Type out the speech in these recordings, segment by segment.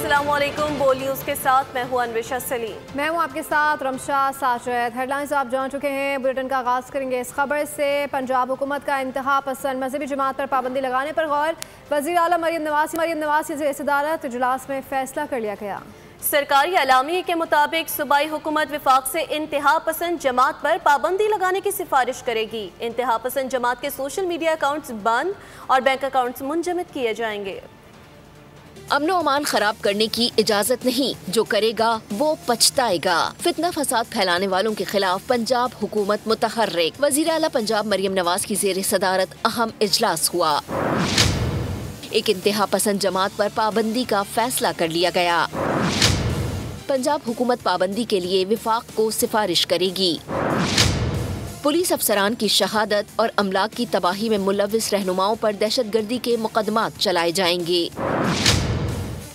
अस्सलामुअलैकुम। बोल न्यूज़ के साथ मैं हूं अन्वेशा सलीम। मैं हूं आपके साथ रमशा साजिद। हेडलाइंस आप जान चुके हैं। बुलेटिन का आगाज़ करेंगे इस खबर से। पंजाब हुकूमत का इंतहा पसंद मजहबी जमात पर पाबंदी लगाने पर गौर। वज़ीर आला मरियम नवाज की सदारत इजलास में फैसला कर लिया गया। सरकारी अलामी के मुताबिक सूबाई हुकूमत विफाक से इंतहा पसंद जमात पर पाबंदी लगाने की सिफारिश करेगी। इंतहा पसंद जमात के सोशल मीडिया अकाउंट्स बंद और बैंक अकाउंट्स मुंजमद किए जाएंगे। अमनो अमान खराब करने की इजाजत नहीं, जो करेगा वो पछताएगा। फितना फसाद फैलाने वालों के खिलाफ पंजाब हुकूमत मुतहर्रिक। वज़ीर आला पंजाब मरियम नवाज की ज़ेर सदारत अहम इजलास हुआ। एक इंतहा पसंद जमात पर पाबंदी का फैसला कर लिया गया। पंजाब हुकूमत पाबंदी के लिए विफाक को सिफारिश करेगी। पुलिस अफसरान की शहादत और अमलाक की तबाही में मुलव्विस रहनुमाओं पर दहशतगर्दी के मुकदमात चलाए जाएंगे।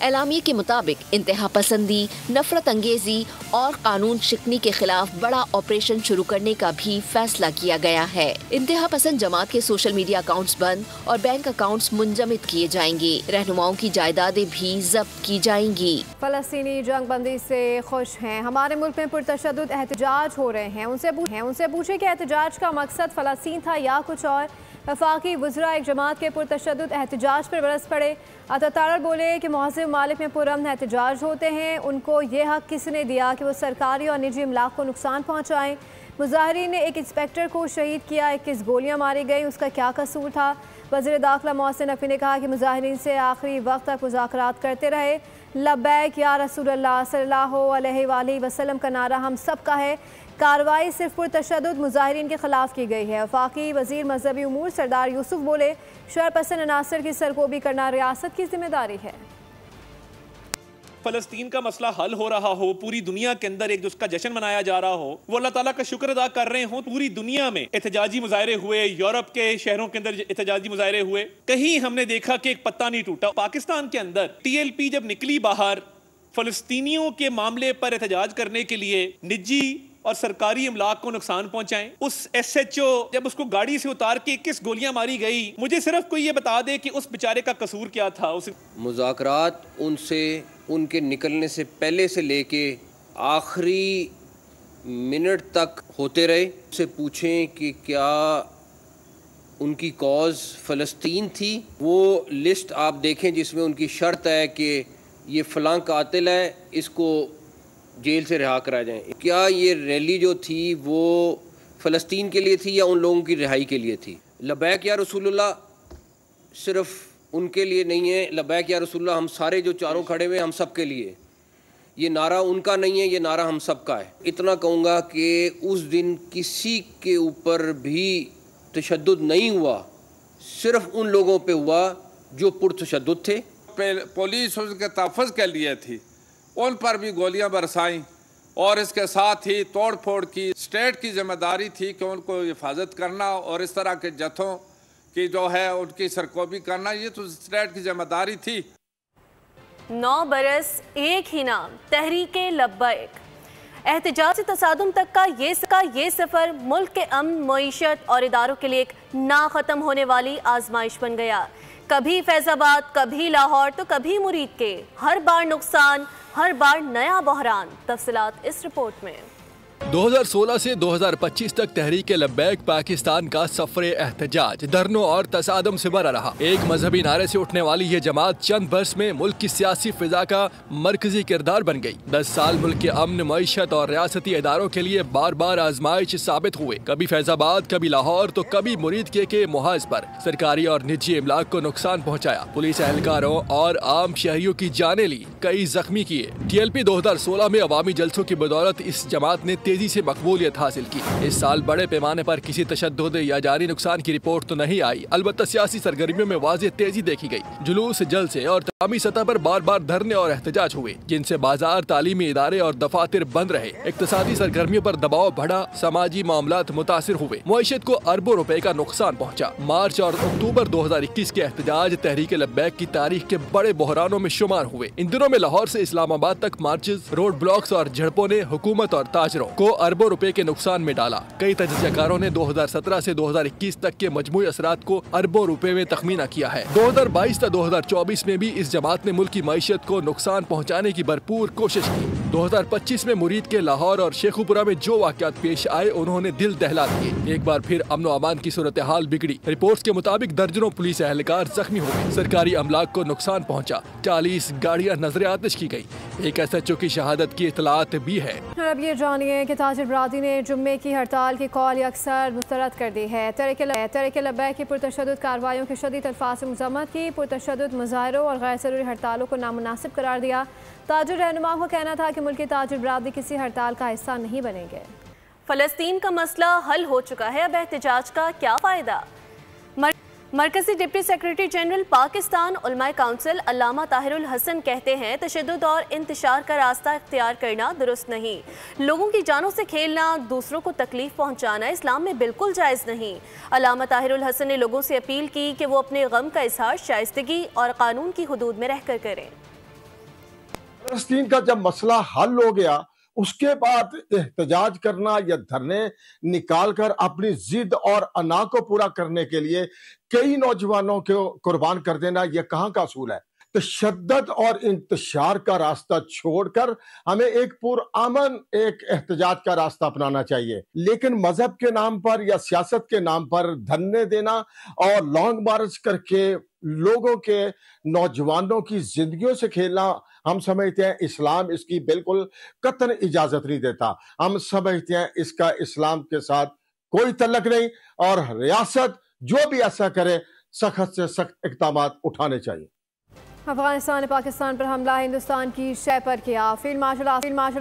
एलामिया के मुताबिक इंतहा पसंदी, नफरत अंगेजी और कानून शिकनी के खिलाफ बड़ा ऑपरेशन शुरू करने का भी फैसला किया गया है। इंतहा पसंद जमात के सोशल मीडिया अकाउंट्स बंद और बैंक अकाउंट्स मुंजमद किए जाएंगे। रहनुमाओं की जायदादें भी जब्त की जाएंगी। फलस्तीनी जंग बंदी से खुश हैं। हमारे मुल्क में पुरतशद्दुद एहतजाज हो रहे हैं। उनसे पूछे कि एहतजाज का मकसद फलस्तीन था या कुछ और। वफाकी वज़रा एक जमात के पुरतशद्दुद एहतजाज पर बरस पड़े। अतातारर बोले कि मुहज़्ज़िब मालिक में पुरअमन एहतजाज होते हैं। उनको ये हक किसने दिया कि वो सरकारी और निजी इमलाक को नुकसान पहुँचाएँ। मुजाहिरीन ने एक इंस्पेक्टर को शहीद किया, 21 गोलियाँ मारी गई, उसका क्या कसूर था। वज़ीर दाखिला मोहसिन नकवी ने कहा कि मुजाहिरीन से आखिरी वक्त तक मुज़ाकरात करते रहे। लब्बैक या रसूलल्लाह सल्लल्लाहु अलैहि वसल्लम का नारा हम सब का है। कार्रवाई सिर्फ पुरतशद्दुद मुजाहिरीन के खिलाफ की गई है। वफाकी वज़ीर मजहबी उमूर सरदार यूसुफ बोले, शर पसंद अनासर की सरकोबी करना रियासत की जिम्मेदारी है। फलस्तीन का मसला हल हो रहा हो, पूरी दुनिया के अंदर एक उसका जश्न मनाया जा रहा हो, वो अल्लाह ताला का शुक्र अदा कर रहे हो। पूरी दुनिया में एहतजाजी मुजाहरे हुए, यूरोप के शहरों के अंदर एहतजाजी मुजाहरे हुए, कहीं हमने देखा कि एक पत्ता नहीं टूटा। पाकिस्तान के अंदर TLP जब निकली बाहर फलस्तीनियों के मामले पर एहतजाज करने के लिए निजी और सरकारी इमलाक को नुकसान पहुंचाएं, उस SHO जब उसको गाड़ी से उतार के 21 गोलियां मारी गई, मुझे सिर्फ कोई ये बता दे कि उस बेचारे का कसूर क्या था। उस मुज़ाकरात उनसे उनके निकलने से पहले से लेके आखिरी मिनट तक होते रहे। उनसे पूछें कि क्या उनकी कॉज फ़लस्तीन थी। वो लिस्ट आप देखें जिसमें उनकी शर्त है कि ये फ़लाँ कातिल है, इसको जेल से रिहा कराया जाए। क्या ये रैली जो थी वो फ़लस्तीन के लिए थी या उन लोगों की रिहाई के लिए थी। लबैक या रसूलुल्लाह सिर्फ उनके लिए नहीं है, लबैक या रसूलुल्लाह हम सारे जो चारों खड़े हुए हम सब के लिए। ये नारा उनका नहीं है, ये नारा हम सब का है। इतना कहूँगा कि उस दिन किसी के ऊपर भी तशद्दुद नहीं हुआ, सिर्फ उन लोगों पे हुआ जो पुरतशद्दुद थे। पुलिस उसके तहफ़्फ़ुज़ के लिए थी, उन पर भी गोलियां बरसाईं और इसके साथ ही तोड़ फोड़ की। स्टेट की जिम्मेदारी थी कि उनको हिफाजत करना और इस तरह के जत्थों की जो है उनकी सरकोबी करना, ये तो स्टेट की जिम्मेदारी थी। 9 बरस एक ही नाम, तहरीके लब्बैक। एहतजाज से तसादुम तक का ये सफ़र मुल्क के अमन, मईशत और इदारों के लिए एक ना ख़त्म होने वाली आजमाइश बन गया। कभी फैज़ाबाद, कभी लाहौर तो कभी मुरीद के। हर बार नुकसान, हर बार नया बहरान। तफसीलात इस रिपोर्ट में। 2016 से 2025 तक तहरीक लब्बैक पाकिस्तान का सफर एहतजाज धरनों और तसादम से भरा रहा। एक मजहबी नारे से उठने वाली ये जमात चंद बरस में मुल्क की सियासी फिजा का मरकजी किरदार बन गई। 10 साल मुल्क के अमन, मईशत और रियासती इदारों के लिए बार बार आजमाइश साबित हुए। कभी फैजाबाद, कभी लाहौर तो कभी मुरीद के मुहाज पर सरकारी और निजी इमलाक को नुकसान पहुँचाया। पुलिस एहलकारों और आम शहरियों की जाने ली, कई जख्मी किए। TLP 2016 में अवामी जलसों की बदौलत इस जमात ने तेजी से मकबूलियत हासिल की। इस साल बड़े पैमाने पर किसी तशद्दुद या जारी नुकसान की रिपोर्ट तो नहीं आई, अलबत्ता सियासी सरगर्मियों में वाज़ेह तेजी देखी गई। जुलूस, जलसे और तमामी सतह पर बार बार धरने और एहतजाज हुए, जिनसे बाजार, तालीमी इदारे और दफातर बंद रहे। इक्तिसादी सरगर्मियों पर दबाव बढ़ा, समाजी मामलात मुतासिर हुए, मुआशत को अरबों रुपए का नुकसान पहुँचा। मार्च और अक्टूबर 2021 के एहतजाज तहरीक लब्बैक की तारीख के बड़े बहरानों में शुमार हुए। इन दिनों में लाहौर से इस्लामाबाद तक मार्चेस, रोड ब्लॉक्स और झड़पों ने हुकूमत और ताजरों को अरबों रुपए के नुकसान में डाला। कई तजज़ियाकारों ने 2017 से 2021 तक के मजमूई असरात को अरबों रुपए में तखमीना किया है। 2022 से 2024 में भी इस जमात ने मुल्क की मईशत को नुकसान पहुँचाने की भरपूर कोशिश की। 2025 में मुरीद के लाहौर और शेखुपुरा में जो वाक़यात पेश आए उन्होंने दिल दहला दिए। एक बार फिर अमन अमान की सूरत हाल बिगड़ी। रिपोर्ट्स के मुताबिक दर्जनों पुलिस एहलकार जख्मी हो गए, सरकारी अमलाक को नुकसान पहुंचा, 40 गाड़ियां नजर आतिश की गई। एक SHO की शहादत की इतलात भी है। अब ये जानिए कि ताजिर बरादरी ने जुम्मे की हड़ताल की कॉल अक्सर मुस्तरद कर दी है। तहरीक लब्बैक की पुरतशद्दुद कार्रवाइयों की शदीद अल्फाज में मज़म्मत की, पुरतशद्दुद मुजाहरों और गैर ज़रूरी हड़तालों को नामुनासिब करार दिया। ताजिर रहनुमा का कहना था कि मुल्क की ताजिर बरादरी किसी हड़ताल का हिस्सा नहीं बनेंगे। फ़लस्तीन का मसला हल हो चुका है, अब एहतजाज का क्या फ़ायदा? मरकज़ी डिप्टी सेक्रेटरी जनरल पाकिस्तान उलमाए काउंसिल अल्लामा ताहिरुल हसन कहते हैं तशद्दुद और इंतशार का रास्ता इख्तियार करना दुरुस्त नहीं। लोगों की जानों से खेलना, दूसरों को तकलीफ पहुंचाना इस्लाम में बिल्कुल जायज़ नहीं। अल्लामा ताहिरुल हसन ने लोगों से अपील की कि वो अपने गम का इजहार शाइस्तगी और कानून की हुदूद में रहकर करें। फ़लस्तीन का जब मसला हल हो गया उसके बाद एहतजाज करना या धरने निकाल कर अपनी जिद और अना को पूरा करने के लिए कई नौजवानों को कुर्बान कर देना, यह कहाँ का असूल है? तशद्दुद और इंतशार का रास्ता छोड़कर हमें एक पुरअमन एक एहतजाज का रास्ता अपनाना चाहिए। लेकिन मजहब के नाम पर या सियासत के नाम पर धरने देना और लॉन्ग मार्च करके लोगों के नौजवानों की जिंदगियों से खेलना, हम समझते हैं इस्लाम इसकी बिल्कुल कतई इजाजत नहीं देता। हम समझते हैं इसका इस्लाम के साथ कोई तल्लक नहीं और रियासत जो भी ऐसा करे सख्त से सख्त इक़दाम उठाने चाहिए। अफगानिस्तान ने पाकिस्तान पर हमला हिंदुस्तान की शय पर किया। फील्ड मार्शल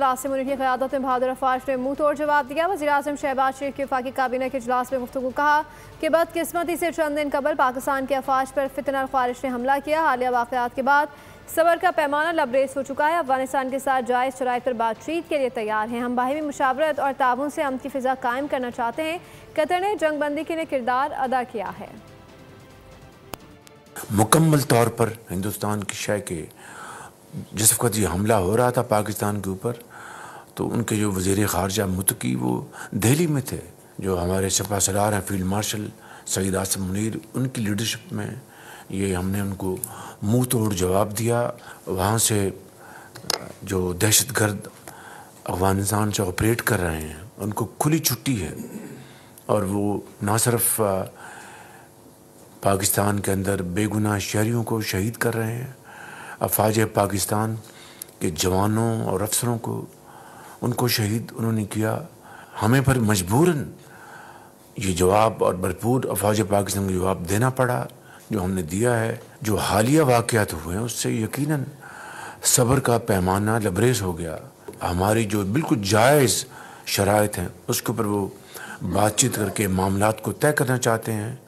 आसिम मुनीर की क़यादत में बहादुर अफवाज ने मुंह तोड़ जवाब दिया। वज़ीर आज़म शहबाज शरीफ की वफाकी काबीना के इजलास में गुफ्तगू कहा कि बदकिस्मती से चंद दिन कबल पाकिस्तान के अफवाज पर फितना ख्वारिश ने हमला किया। हालिया वाक़यात के बाद सबर का पैमाना लबरेज हो चुका है। अफगानिस्तान के साथ जायज़ शराइत पर बातचीत के लिए तैयार हैं। हम बाहिमी मुशावरत और ताउन से अमन की फ़िज़ा कायम करना चाहते हैं। कतर ने जंगबंदी के लिए किरदार अदा किया है। मुकम्मल तौर पर हिंदुस्तान की शय के जिस वक्त ये हमला हो रहा था पाकिस्तान के ऊपर, तो उनके जो वज़ीर ख़ारजा मुतकी वो दिल्ली में थे। जो हमारे सपा सलार हैं फील्ड मार्शल सईद आसिम मुनीर, उनकी लीडरशिप में ये हमने उनको मुंह तोड़ जवाब दिया। वहाँ से जो दहशतगर्द अफ़गानिस्तान से ऑपरेट कर रहे हैं उनको खुली छुट्टी है और वो ना सिर्फ पाकिस्तान के अंदर बेगुनाह शहरियों को शहीद कर रहे हैं, अफवाज पाकिस्तान के जवानों और अफसरों को उनको शहीद उन्होंने किया। हमें पर मजबूरन ये जवाब और भरपूर अफवाज पाकिस्तान को जवाब देना पड़ा जो हमने दिया है। जो हालिया वाक़यात हुए हैं उससे यकीनन सब्र का पैमाना लबरेज हो गया। हमारी जो बिल्कुल जायज़ शराइत हैं उसके ऊपर वो बातचीत करके मामलात को तय करना चाहते हैं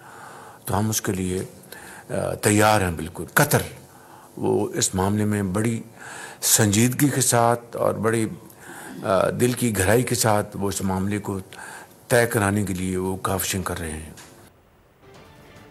तो हम उसके लिए तैयार हैं बिल्कुल। कतर वो इस मामले में बड़ी संजीदगी के साथ और बड़ी दिल की गहराई के साथ वो इस मामले को तय कराने के लिए वो काविशें कर रहे हैं।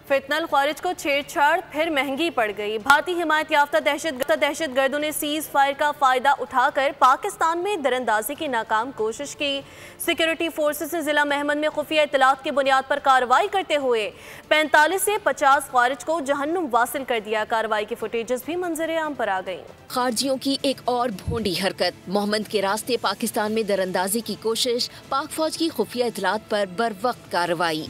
फितनल ख्वारिज को छेड़छाड़ फिर महंगी पड़ गई। भारतीय हिमायत याफ्ता दहशतगर्दों ने सीज फायर का फायदा उठाकर पाकिस्तान में दरअंदाजी की नाकाम कोशिश की। सिक्योरिटी फोर्सेस ने जिला महमद में खुफिया इत्तलात की बुनियाद पर कार्रवाई करते हुए 45 से 50 ख्वारिज को जहन्नुम वासिल कर दिया। कार्रवाई की फुटेजेस भी मंजर आम पर आ गई। खारजियों की एक और भोंडी हरकत, मोहम्मद के रास्ते पाकिस्तान में दरअंदाजी की कोशिश, पाक फौज की खुफिया इत्तलात पर बर वक्त कार्रवाई।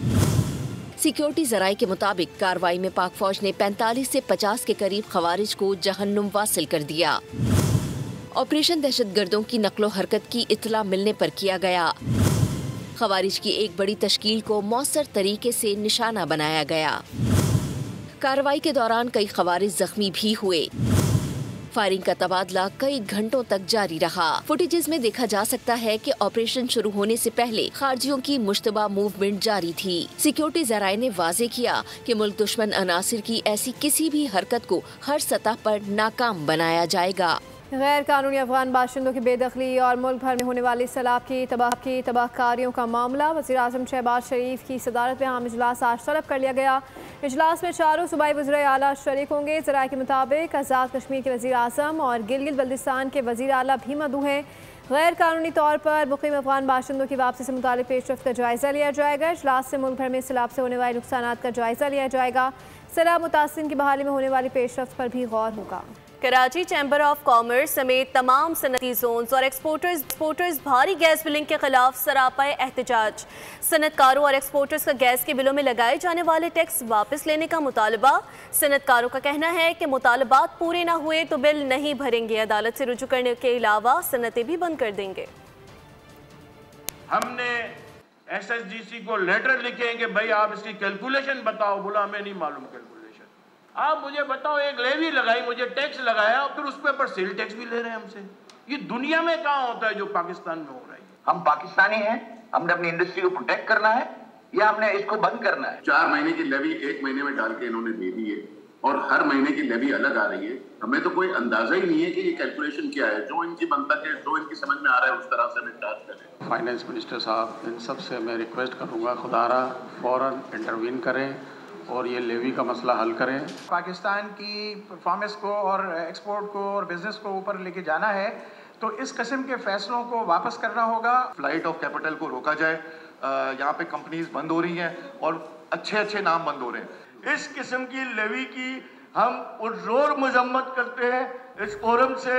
सिक्योरिटी जराये के मुताबिक कार्रवाई में पाक फौज ने 45 से 50 के करीब खवारिज को जहन्नुम वासिल कर दिया। ऑपरेशन दहशतगर्दों की नकलो हरकत की इत्तला मिलने पर किया गया। खवारिज की एक बड़ी तश्कील को मौसर तरीके से निशाना बनाया गया। कार्रवाई के दौरान कई खवारिज जख्मी भी हुए। फायरिंग का तबादला कई घंटों तक जारी रहा। फुटेजेस में देखा जा सकता है कि ऑपरेशन शुरू होने से पहले खारजियों की मुश्तबा मूवमेंट जारी थी। सिक्योरिटी जराये ने वाजे किया कि मुल्क दुश्मन अनासिर की ऐसी किसी भी हरकत को हर सतह पर नाकाम बनाया जाएगा। गैर कानूनी अफगान बाशिंदों की बेदखली और मुल्क भर में होने वाली सैलाब की तबाहकारियों का मामला, वज़ीर आज़म शहबाज शरीफ की सदारत में आम इजलास आज तलब कर लिया गया। इजलास में चारों सूबाई वज़ीर आला शरीक होंगे। ज़राए के मुताबिक आज़ाद कश्मीर के वज़ीर आज़म और गिलगित बल्तिस्तान के वज़ीर आला भी मदऊ हैं। गैर कानूनी तौर पर मुकीम अफगान बाशिंदों की वापसी से मुतालिक पेशरफ्त का जायजा लिया जाएगा। इजलास से मुल्क भर में सैलाब से होने वाले नुकसान का जायजा लिया जाएगा। सैलाब मुतासिरीन की बहाली में होने वाली पेशरफ्त पर भी गौर होगा। कराची चैम्बर ऑफ कॉमर्स समेत तमाम सनती जोन्स और एक्सपोर्टर्स भारी गैस बिलिंग के खिलाफ सरापा एहतजाज। सनतकारों और एक्सपोर्टर्स का गैस के बिलों में लगाए जाने वाले टैक्स वापस लेने का मुतालबा। सनतकारों का कहना है कि मुतालबात पूरे ना हुए तो बिल नहीं भरेंगे। अदालत से रुजू करने के अलावा सनतें भी बंद कर देंगे। हमने SSGC को लेटर लिखे कि भाई आप इसकी कैलकुलेशन बताओ। बोला हमें नहीं मालूम कैलकुलेशन, आप मुझे बताओ। एक लेवी लगाई, मुझे टैक्स लगाया और फिर उस पर सेल टैक्स भी ले रहे हैं हमसे। ये दुनिया में कहाँ होता है जो पाकिस्तान में हो रहा है? हम पाकिस्तानी हैं, हमने अपनी इंडस्ट्री को प्रोटेक्ट करना है या हमने इसको बंद करना है? 4 महीने की लेवी 1 महीने में डाल के इन्होंने दे दी है और हर महीने की लेवी अलग आ रही है। हमें तो कोई अंदाजा ही नहीं है कि ये कैलकुलेशन क्या है। जो इनकी बनता है, जो इनकी समझ में आ रहा है, उस तरह से हमें चार्ज करें। फाइनेंस मिनिस्टर साहब, इन सब से मैं रिक्वेस्ट करूँगा, खुदारा फौरन इंटरवीन करें और ये लेवी का मसला हल करें। पाकिस्तान की परफॉर्मेंस को और एक्सपोर्ट को और बिजनेस को ऊपर लेके जाना है तो इस किस्म के फैसलों को वापस करना होगा। फ्लाइट ऑफ कैपिटल को रोका जाए। यहाँ पे कंपनीज बंद हो रही हैं और अच्छे नाम बंद हो रहे हैं। इस किस्म की लेवी की हम पुरजोर मजम्मत करते हैं इस फोरम से।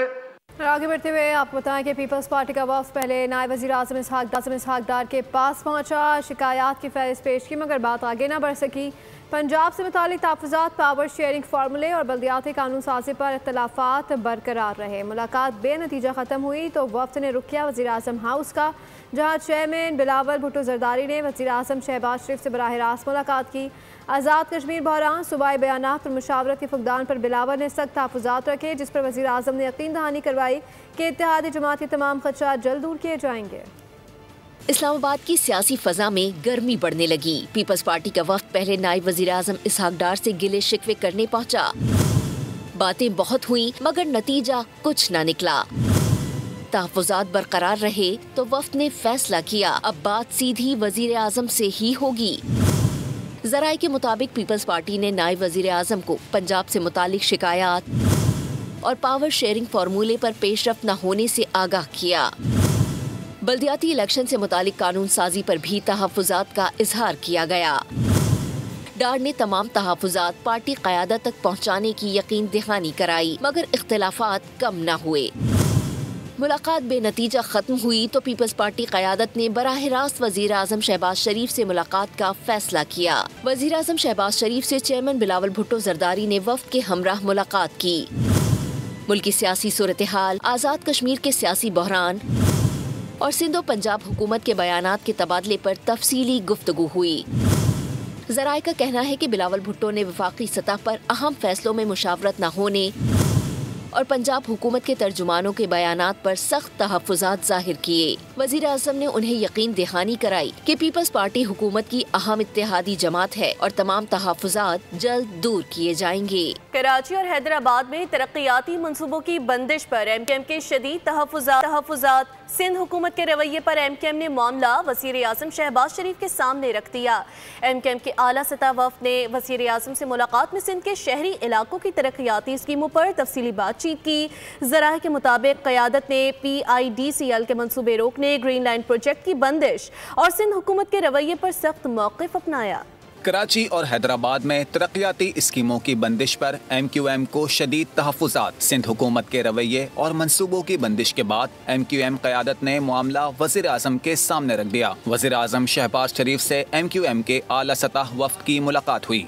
आगे बढ़ते हुए आपको बताएं कि पीपल्स पार्टी का वफ़द पहले नायब वज़ीर आज़म इसहाक डार के पास पहुंचा। शिकायत की फहरिस्त पेश की मगर बात आगे ना बढ़ सकी। पंजाब से मुतालिक तहफ़्फ़ुज़ात, पावर शेयरिंग फार्मूले और बल्दियाती कानून साजी पर इख्तलाफात बरकरार रहे। मुलाकात बेनतीजा ख़त्म हुई तो वफ़द ने रुख किया वज़ीर आज़म हाउस का, जहाँ चेयरमैन बिलावल भुट्टो जरदारी ने वज़ीर आज़म शहबाज शरीफ से बराह रास्त मुलाकात की। आज़ाद कश्मीर बहरान, सूबाई बयानात और मुशावरत के फुकदान पर बिलावल ने सख्त तहफ़्फ़ुज़ात रखे, जिस पर वज़ीर आज़म ने यकीन दहानी करवाई कि इत्तेहादी जमात के तमाम खदशात जल्द दूर किए जाएंगे। इस्लामाबाद की सियासी फजा में गर्मी बढ़ने लगी। पीपल्स पार्टी का वफ़द पहले नायब वज़ीर आज़म इसहाक डार से गिले शिकवे करने पहुंचा। बातें बहुत हुई मगर नतीजा कुछ न निकला। तहफ़्फ़ुज़ात बरकरार रहे तो वफ़द ने फैसला किया अब बात सीधी वज़ीर आज़म से ही होगी। ज़राए के मुताबिक पीपल्स पार्टी ने नायब वज़ीर आज़म को पंजाब से मुतालिक शिकायत और पावर शेयरिंग फार्मूले पर पेशरफ्त न होने से आगाह किया। बल्दियाती इलेक्शन से मुतालिक कानून साजी पर भी तहफ़्फ़ुज़ात का इजहार किया गया। डार ने तमाम तहफ़्फ़ुज़ात पार्टी क़यादत तक पहुँचाने की यकीन दहानी कराई मगर इख्तिलाफात कम न हुए। मुलाकात बेनतीजा ख़त्म हुई तो पीपल्स पार्टी क़यादत ने बराह रास्त वज़ीर आज़म शहबाज शरीफ से मुलाकात का फैसला किया। वज़ीर आज़म शहबाज शरीफ से चेयरमैन बिलावल भुट्टो जरदारी ने वफ़द के हमराह मुलाकात की। मुल्की सियासी सूरत हाल, आज़ाद कश्मीर के सियासी बहरान और सिंध और पंजाब हुकूमत के बयानात के तबादले पर तफसीली गुफ्तगू हुई। ज़राए का कहना है कि बिलावल भुट्टो ने वफाकी सतह पर अहम फैसलों में मुशावरत न होने और पंजाब हुकूमत के तर्जुमानों के बयानात पर सख्त तहफ़्फ़ुज़ात ज़ाहिर किए। वज़ीर आज़म ने उन्हें यकीन दहानी कराई कि पीपल्स पार्टी हुकूमत की अहम इत्तेहादी जमात है और तमाम तहफ़्फ़ुज़ात जल्द दूर किए जाएंगे। कराची और हैदराबाद में तरक्याती मंसूबों की बंदिश पर MKM के शदीद तहफ़्फ़ुज़ात। सिंध हुकूमत के रवैये पर MKM ने मामला वज़ीर आज़म शहबाज शरीफ के सामने रख दिया। MKM के आला सतह वफ़द ने वज़ीर आज़म से मुलाकात में सिंध के शहरी इलाकों की तरक्याती स्कीमों पर तफसीली बातचीत की। ज़राए के मुताबिक क़यादत ने PIDCL के मंसूबे रोकने, ग्रीन लाइन प्रोजेक्ट की बंदिश और सिंध हुकूमत के रवैये पर सख्त मौक़िफ़ अपनाया। कराची और हैदराबाद में तरक्याती स्कीमों की बंदिश पर MQM को शदीद तहफ़्फ़ुज़ात। सिंध हुकूमत के रवैये और मंसूबों की बंदिश के बाद MQM क़यादत ने मामला वज़ीर आज़म के सामने रख दिया। वज़ीर आज़म शहबाज शरीफ से MQM के आला सतह वफ़द की मुलाकात हुई।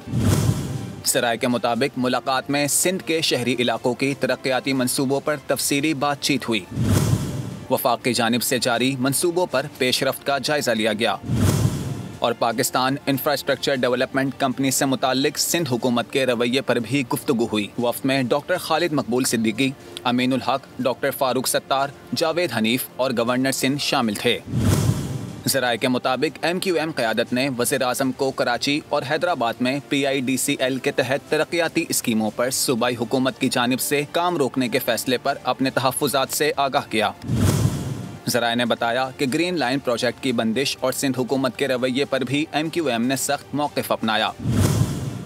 ज़राए के मुताबिक मुलाकात में सिंध के शहरी इलाकों की तरक्याती मंसूबों पर तफसीली बातचीत हुई। वफाक की जानिब से जारी मंसूबों पर पेशरफ्त का जायजा लिया गया और पाकिस्तान इंफ्रास्ट्रक्चर डेवलपमेंट कंपनी से मुताल्लिक सिंध हुकूमत के रवैये पर भी गुफ्तगू हुई। वफ़द में डॉक्टर खालिद मकबूल सिद्दीकी, अमीनुल हक, डॉक्टर फारूक सत्तार, जावेद हनीफ और गवर्नर सिंध शामिल थे। ज़राए के मुताबिक MQM क़यादत ने वज़ीर आज़म को कराची और हैदराबाद में PIDCL के तहत तरक्याती स्कीमों पर सूबाई हुकूमत की जानिब से काम रोकने के फैसले पर अपने तहफ़्फ़ुज़ात से आगाह किया। ज़राए ने बताया कि ग्रीन लाइन प्रोजेक्ट की बंदिश और सिंध हुकूमत के रवैये पर भी MQM ने सख्त मौक़िफ़ अपनाया।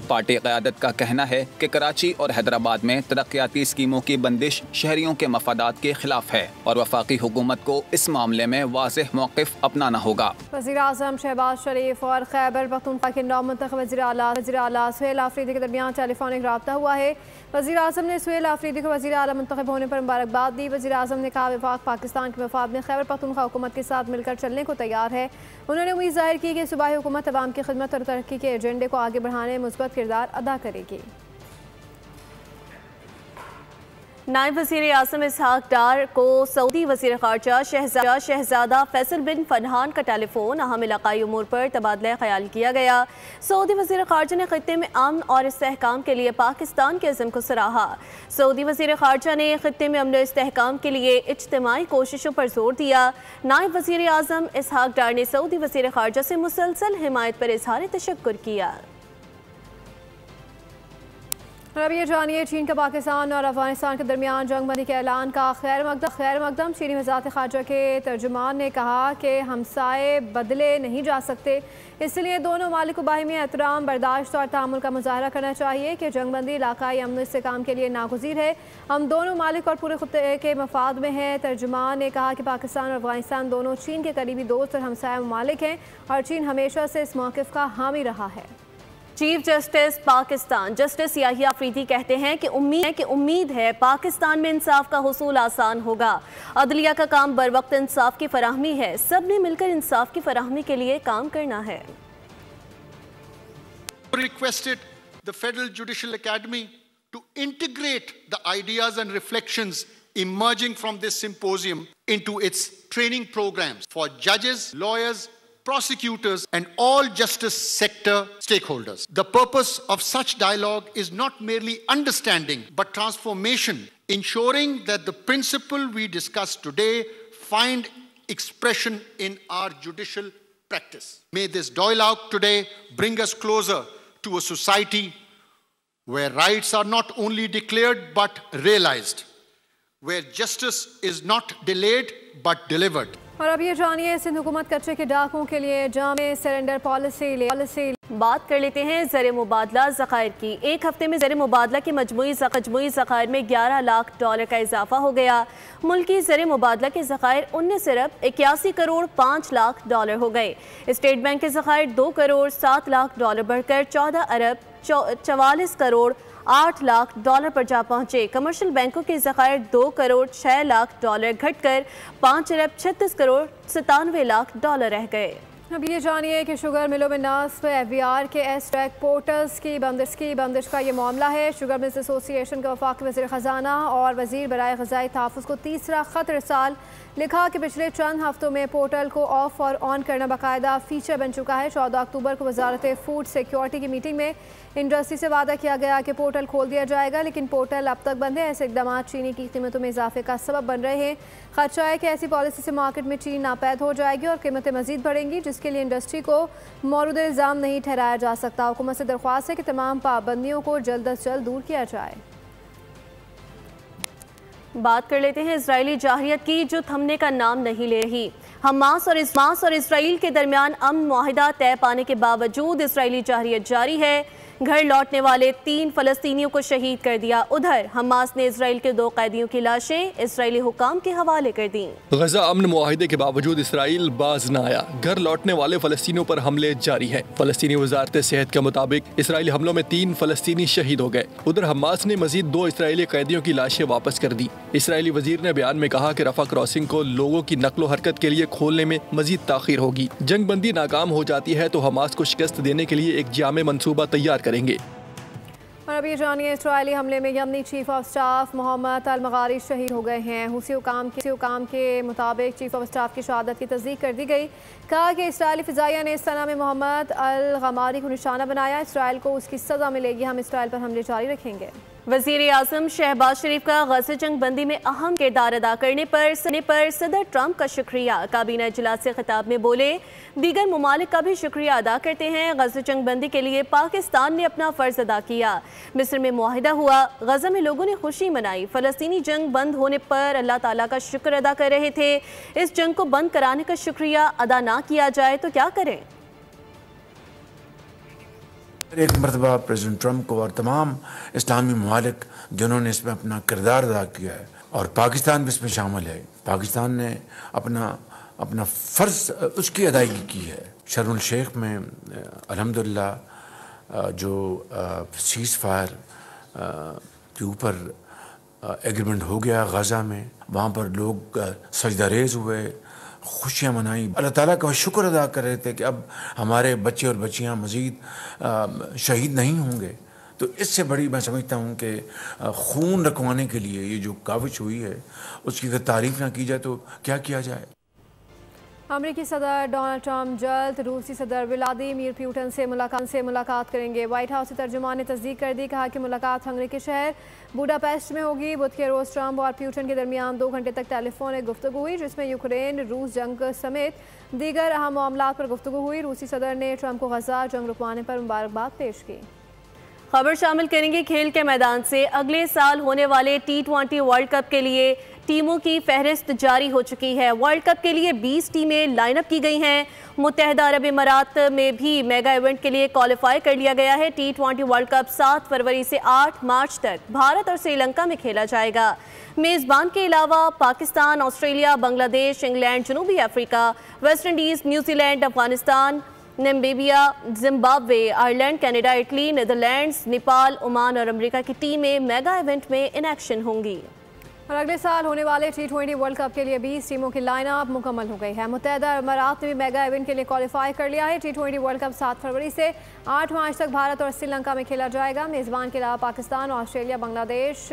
पार्टी क़यादत का कहना है कि कराची और हैदराबाद में तरक्याती स्कीमों की बंदिश शहरियों के मफादात के खिलाफ है और वफाकी हुकूमत को इस मामले में वाज़ेह मौक़िफ़ अपनाना होगा। वज़ीर आज़म शहबाज शरीफ और खैबर पख्तूनख्वा के नौमुंतखब वज़ीर आला सुहेल आफरीदी के दरमियान टेलीफोनिक रब्ता हुआ है। वज़ीर आज़म ने सुहेल आफरीदी को वज़ीर आला मुंतखब होने पर मुबारकबाद दी। वज़ीर आज़म ने कहा वफाक पाकिस्तान के मफाद में खैबर पख्तूनख्वा हुकूमत के साथ मिलकर चलने को तैयार है। उन्होंने उम्मीद ज़ाहिर की कि सूबाई हुकूमत अवाम की खिदमत और तरक्की के एजेंडे को आगे बढ़ाने में मुस्बत किरदार अदा करेगी। नायब वज़ीर आज़म इसहाक डार को सऊदी वज़ीर ख़ारजा शहज़ादा फैसल बिन फरहान का टेलीफोन अहम इलाक़ाई उमूर पर तबादला ख़याल किया गया। सऊदी वज़ीर ख़ारजा ने ख़ित्ते में अमन और इस्तेहकाम के लिए पाकिस्तान के अज़्म को सराहा। सऊदी वज़ीर ख़ारजा ने ख़ित्ते में अमन और इस्तेहकाम के लिए इज्तिमाई कोशिशों पर जोर दिया। नायब वज़ीर आज़म इसहाक डार ने सऊदी वज़ीर ख़ारजा से मुसलसल हिमायत पर इज़हार तशक्कुर किया। अब ये जानिए चीन का पाकिस्तान और अफगानिस्तान के दरमियान जंग बंदी के ऐलान का खैर मकदम। चीनी वज़ारत ख़ारजा के तर्जुमान ने कहा कि हमसाए बदले नहीं जा सकते, इसलिए दोनों ममालिक को बाहिमी एहतराम, बर्दाश्त और तामुल का मुजाहरा करना चाहिए कि जंग बंदी इलाकाई अमन इस्तेहकाम के लिए नागुज़ीर है। हम दोनों ममालिक और पूरे खित्ते के मफाद में हैं। तर्जुमान ने कहा कि पाकिस्तान और अफगानिस्तान दोनों चीन के करीबी दोस्त और हमसाया ममालिक हैं और चीन हमेशा से इस मौक़िफ़ का हामी रहा है। Chief justice Pakistan justice Yahya Afridi कहते हैं कि उम्मीद है पाकिस्तान में इंसाफ का हुसूल आसान होगा। अदलिया का काम बर वक्त इंसाफ की फराहमी है, सब ने मिलकर इंसाफ की फराहमी के लिए काम करना है। Requested the Federal Judicial Academy to integrate the ideas and reflections emerging from this symposium into its training programs for judges, lawyers, prosecutors and all justice sector stakeholders. The purpose of such dialogue is not merely understanding but transformation, ensuring that the principle we discuss today find expression in our judicial practice. May this dialogue today bring us closer to a society where rights are not only declared but realized, where justice is not delayed but delivered. और अब ये जानिए सिंध हुकूमत कच्चे के डाकों के लिए जामे सरेंडर पॉलिसी बात कर लेते हैं ज़र मुबादला ज़खायर की। एक हफ्ते में ज़र मुबादला के मजमूई ज़खायर में 11 लाख डॉलर का इजाफा हो गया। मुल्की ज़र मुबादला के ज़खायर 19 अरब 81 करोड़ 5 लाख डॉलर हो गए। स्टेट बैंक के ज़खायर 2 करोड़ 7 लाख डॉलर बढ़कर 14 अरब 44 करोड़ 8 लाख डॉलर पर जा पहुंचे। कमर्शियल बैंकों के ज़खायर 2 करोड़ 6 लाख डॉलर घटकर 5 अरब 36 करोड़ 97 लाख डॉलर रह गए। अब ये जानिए कि शुगर मिलों में नस्ब FBR के एस-ट्रैक पोर्टल्स की बंदिश का ये मामला है। शुगर मिल्स एसोसिएशन का वफाकी वज़ीर ख़जाना और वज़ीर बराए ग़ज़ाई तहफ़्फ़ुज़ को तीसरा ख़त इरसाल लिखा कि पिछले चंद हफ्तों में पोर्टल को ऑफ और ऑन करना बाकायदा फीचर बन चुका है। 14 अक्टूबर को वजारत फूड सिक्योरिटी की मीटिंग में इंडस्ट्री से वादा किया गया कि पोर्टल खोल दिया जाएगा, लेकिन पोर्टल अब तक बंद है। ऐसे इक़दाम चीनी की कीमतों में इजाफे का सबब बन रहे हैं। खदशा है कि ऐसी पॉलिसी से मार्केट में चीनी नापैद हो जाएगी और कीमतें मजीद बढ़ेंगी, जिसके लिए इंडस्ट्री को मौजूदा इल्ज़ाम नहीं ठहराया जा सकता। हुकूमत से दरख्वास्त है कि तमाम पाबंदियों को जल्द अज जल्द दूर किया जाए। बात कर लेते हैं इजरायली जाहिरियत की, जो थमने का नाम नहीं ले रही। हमास और इसराइल के दरमियान अमन मुआहिदा तय पाने के बावजूद इसराइली जाहिरियत जारी है। घर लौटने वाले 3 फ़लस्तीनियों को शहीद कर दिया। उधर हमास ने इसराइल के 2 कैदियों की लाशें इसराइली हुकाम के हवाले कर दी। गजा अमन मुआहिदे के बावजूद इसराइल बाज न आया। घर लौटने वाले फ़लस्तीनियों पर हमले जारी हैं। फ़लस्तीनी वजारत सेहत के मुताबिक इसराइली हमलों में 3 फ़लस्तीनी शहीद हो गए। उधर हमास ने मजीद 2 इसराइली कैदियों की लाशें वापस कर दी। इसराइली वजीर ने बयान में कहा कि रफा क्रॉसिंग को लोगों की नकलो हरकत के लिए खोलने में मजीद ताखीर होगी। जंग बंदी नाकाम हो जाती है तो हमास को शिकस्त देने के लिए एक जामे मनसूबा तैयार करेंगे। और अभी जानिए इसराइली हमले में यमनी चीफ ऑफ स्टाफ मोहम्मद अल मगारी शहीद हो गए हैं। हुसी हुकाम के मुताबिक चीफ ऑफ स्टाफ की शहादत की तस्दीक कर दी गई। कहा कि इसराइली फ़िज़ाइया ने इस सना में मोहम्मद अल गमारी को निशाना बनाया। इसराइल को उसकी सज़ा मिलेगी, हम इसराइल पर हमले जारी रखेंगे। वज़ीर आज़म शहबाज शरीफ का गज़ा जंग बंदी में अहम किरदार अदा करने पर सदर ट्रंप का शुक्रिया। काबीना इजलास से खिताब में बोले, दीगर ममालिक का भी शुक्रिया अदा करते हैं। गज़ा जंग बंदी के लिए पाकिस्तान ने अपना फ़र्ज अदा किया। मिस्र में मुआहिदा हुआ, गज़ा में लोगों ने खुशी मनाई। फ़लस्तीनी जंग बंद होने पर अल्लाह ताला का शुक्र अदा कर रहे थे। इस जंग को बंद कराने का शुक्रिया अदा ना किया जाए तो क्या करें। एक मरतबा प्रेसिडेंट ट्रंप को और तमाम इस्लामी ममालिक जिन्होंने इसमें अपना किरदार अदा किया है, और पाकिस्तान भी इसमें शामिल है, पाकिस्तान ने अपना फ़र्ज़ उसकी अदायगी की है। शर्म शेख में अल्हम्दुलिल्लाह जो सीज़ फायर के ऊपर एग्रीमेंट हो गया गज़ा में, वहाँ पर लोग सजदारेज हुए, खुशियाँ मनाई, अल्लाह ताला का शुक्र अदा कर रहे थे कि अब हमारे बच्चे और बच्चियाँ मज़ीद शहीद नहीं होंगे। तो इससे बड़ी मैं समझता हूँ कि खून रखवाने के लिए ये जो काविश हुई है उसकी अगर तारीफ़ ना की जाए तो क्या किया जाए। अमेरिकी सदर डोनाल्ड ट्रंप जल्द रूसी सदर व्लादिमीर पुतिन से मुलाकात करेंगे। व्हाइट हाउस के तर्जुमान ने तस्दीक कर दी, कहा कि मुलाकात हंगरी के शहर बुडापेस्ट में होगी। बुध के रोज़ ट्रंप और पुतिन के दरमियान 2 घंटे तक टेलीफोनिक गुफ्तगू हुई, जिसमें यूक्रेन रूस जंग समेत दीगर अहम मामलात पर गुफ्तगू हुई। रूसी सदर ने ट्रंप को गजा जंग रुकवाने पर मुबारकबाद पेश की। खबर शामिल करेंगे खेल के मैदान से। अगले साल होने वाले T20 वर्ल्ड कप के लिए टीमों की फहरिस्त जारी हो चुकी है। वर्ल्ड कप के लिए 20 टीमें लाइनअप की गई हैं। मुत्तहदा अरब इमारात में भी मेगा इवेंट के लिए क्वालिफाई कर लिया गया है। T20 वर्ल्ड कप 7 फरवरी से 8 मार्च तक भारत और श्रीलंका में खेला जाएगा। मेज़बान के अलावा पाकिस्तान, ऑस्ट्रेलिया, बांग्लादेश, इंग्लैंड, जनूबी Africa, West Indies, New Zealand, Afghanistan, Namibia, Zimbabwe, Ireland, Canada, Italy, Netherlands, Nepal, Oman और अमेरिका की टीमें मेगा इवेंट में इन एक्शन होंगी। और अगले साल होने वाले T20 वर्ल्ड कप के लिए 20 टीमों की लाइनअप मुकम्मल हो गई है। मुत्तहदा अमारात ने भी मेगा इवेंट के लिए क्वालिफाई कर लिया है। T20 वर्ल्ड कप 7 फरवरी से 8 मार्च तक भारत और श्रीलंका में खेला जाएगा। मेज़बान के अलावा पाकिस्तान, ऑस्ट्रेलिया, बांग्लादेश,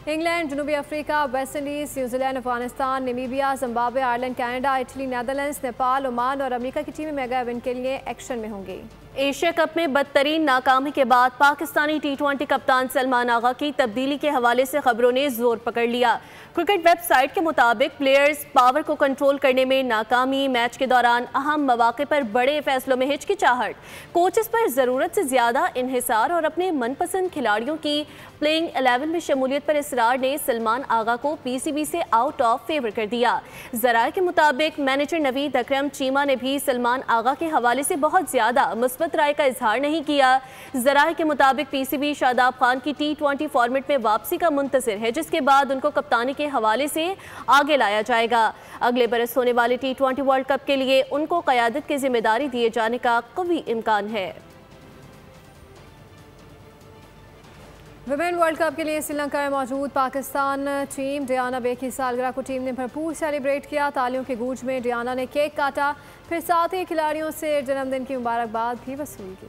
इंग्लैंड, जनूबी Africa, West Indies, New Zealand, Afghanistan, Namibia, Zimbabwe, Ireland, Canada, Italy, Netherlands, Nepal, Oman और अमेरिका की टीमें मेगा इवेंट के लिए एक्शन में होंगी। एशिया कप में बदतरीन नाकामी के बाद पाकिस्तानी T20 कप्तान सलमान आगा की तब्दीली के हवाले से खबरों ने जोर पकड़ लिया। क्रिकेट वेबसाइट के मुताबिक प्लेयर्स पावर को कंट्रोल करने में नाकामी, मैच के दौरान अहम मौके पर बड़े फैसलों में हिचकिचाहट, कोचेस पर ज़रूरत से ज़्यादा इन्हिसार और अपने मनपसंद खिलाड़ियों की प्लेइंग 11 में शमूलियत पर इसरार ने सलमान आगा को PCB से आउट ऑफ फेवर कर दिया। ज़राए के मुताबिक मैनेजर नवीद अकरम चीमा ने भी सलमान आगा के हवाले से बहुत ज़्यादा मुस्बत राय का इजहार नहीं किया। ज़राए के मुताबिक PCB शादाब खान की T20 फॉर्मेट में वापसी का मुंतज़िर है, जिसके बाद उनको कप्तानी के हवाले से आगे लाया जाएगा। अगले बरस होने वाले T20 वर्ल्ड कप के लिए उनको क़यादत की जिम्मेदारी दिए जाने का कवी इम्कान है। विमेन वर्ल्ड कप के लिए श्रीलंका में मौजूद पाकिस्तान टीम डियाना बे की सालगिरह को टीम ने भरपूर सेलिब्रेट किया। तालियों की गूंज में डियाना ने केक काटा, फिर साथ ही खिलाड़ियों से जन्मदिन की मुबारकबाद भी वसूल की।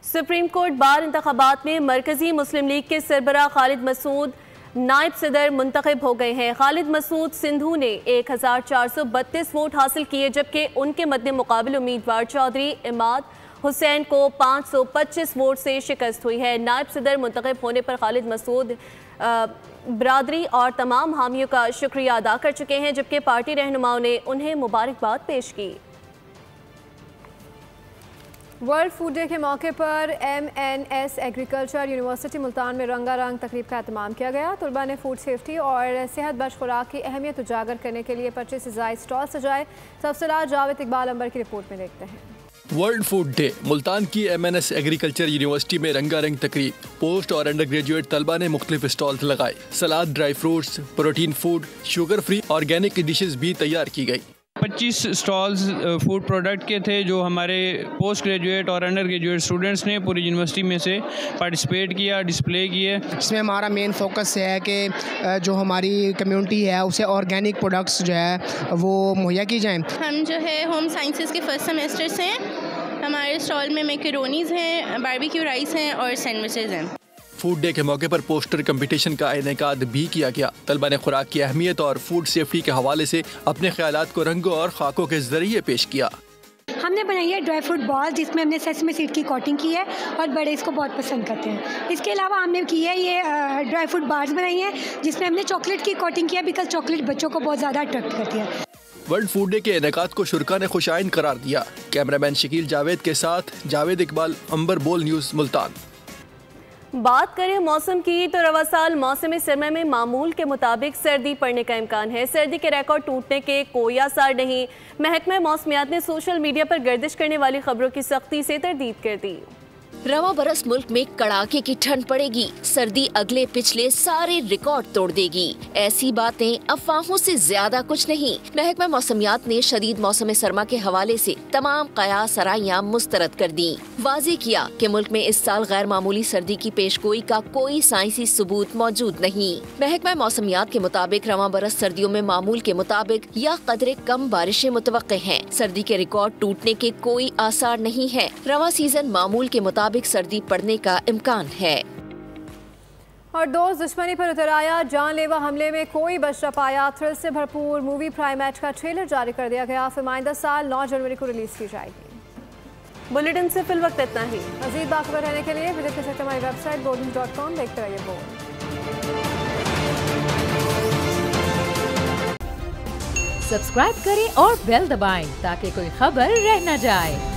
सुप्रीम कोर्ट बार इंतखाबात में मरकजी मुस्लिम लीग के सरबराह खालिद मसूद नायब सदर मुंतखब हो गए हैं। खालिद मसूद सिंधु ने 1432 वोट हासिल किए, जबकि उनके मद्दे मुकाबिल उम्मीदवार चौधरी इमाद हुसैन को 525 वोट से शिकस्त हुई है। नायब सदर मुंतखब होने पर खालिद मसूद बरादरी और तमाम हामियों का शुक्रिया अदा कर चुके हैं, जबकि पार्टी रहनुमाओं ने उन्हें मुबारकबाद पेश की। वर्ल्ड फूड डे के मौके पर MNS एग्रीकल्चर यूनिवर्सिटी मुल्तान में रंगारंग तकरीब का एहतमाम किया गया। तलबा ने फूड सेफ्टी और सेहत बख्श खुराक की अहमियत उजागर करने के लिए 25 से ज़ायद स्टॉल सजाए। तफसीलात जावेद इकबाल अंबर की रिपोर्ट में देखते हैं। वर्ल्ड फूड डे मुल्तान की MNS एग्रीकल्चर यूनिवर्सिटी में रंगारंग तकरीब। पोस्ट और अंडर ग्रेजुएट तलबा ने मुख्तलिफ स्टॉल लगाए। Salad, dry fruits, protein food, sugar free organic dishes भी तैयार की गई। 25 स्टॉल्स फूड प्रोडक्ट के थे जो हमारे पोस्ट ग्रेजुएट और अंडर ग्रेजुएट स्टूडेंट्स ने पूरी यूनिवर्सिटी में से पार्टिसिपेट किया, डिस्प्ले किए। इसमें हमारा मेन फोकस है कि जो हमारी कम्युनिटी है उसे ऑर्गेनिक प्रोडक्ट्स जो है वो मुहैया की जाएं। हम जो है होम साइंसेस के फर्स्ट सेमेस्टर से हैं। हमारे स्टॉल में मैकरोनीज़ हैं, बारबेक्यू राइस हैं और सैंडविचेज़ हैं। फूड डे के मौके पर पोस्टर कंपटीशन का इनेकाद भी किया गया। तलबा ने खुराक की अहमियत और फूड सेफ्टी के हवाले से अपने ख्यालात को रंगों और खाकों के जरिए पेश किया। हमने बनाई है ड्राई फ्रूट बॉल, जिसमें हमने सेसमे सीड की कोटिंग की है और बड़े इसको बहुत पसंद करते हैं। इसके अलावा हमने की है ये ड्राई फ्रूट बार्स बनाई हैं, जिसमें हमने चॉकलेट की कोटिंग की है, बिकॉज चॉकलेट बच्चों को बहुत ज़्यादा अट्रैक्ट करती है। वर्ल्ड फूड डे के इनेकाद को शुरका ने खुशाइन करार दिया। कैमरामैन शकील जावेद के साथ जावेद इकबाल, अंबर बोल न्यूज़ मुल्तान। बात करें मौसम की तो रवा साल मौसम सरमा में मामूल के मुताबिक सर्दी पड़ने का इम्कान है। सर्दी के रिकॉर्ड टूटने के कोई आसार नहीं। महकमा मौसमियात ने सोशल मीडिया पर गर्दिश करने वाली खबरों की सख्ती से तरदीद कर दी। रवां बरस मुल्क में कड़ाके की ठंड पड़ेगी, सर्दी अगले पिछले सारे रिकॉर्ड तोड़ देगी। ऐसी बातें अफवाहों से ज्यादा कुछ नहीं। महकमा मौसमियात ने शदीद मौसम सरमा के हवाले से तमाम कयास आराइयां मुस्तरद कर दी। वाज़ेह किया कि मुल्क में इस साल गैर मामूली सर्दी की पेशगोई का कोई साइंसी सबूत मौजूद नहीं। महकमा मौसमियात के मुताबिक रवां बरस सर्दियों में मामूल के मुताबिक या कदरे कम बारिशें मुतवक्के हैं। सर्दी के रिकॉर्ड टूटने के कोई आसार नहीं है। रवां सीजन मामूल के मुताबिक सर्दी पड़ने का इम्कान है। और दोस्त दुश्मनी पर उतर आया, जानलेवा हमले में कोई बच न पाया। थ्रिल से भरपूर मूवी प्राइम मैच का ट्रेलर जारी कर दिया गया। फिल्म आइंदा साल 9 जनवरी को रिलीज की जाएगी। बुलेटिन से फिल वक्त इतना ही। मज़ीद बाखबर रहने के लिए विजिट कर सकते हमारी वेबसाइट boldnews.com। देखते रहिए बोल्ड। सब्सक्राइब करें और बेल दबाएं ताकि कोई खबर रह न जाए।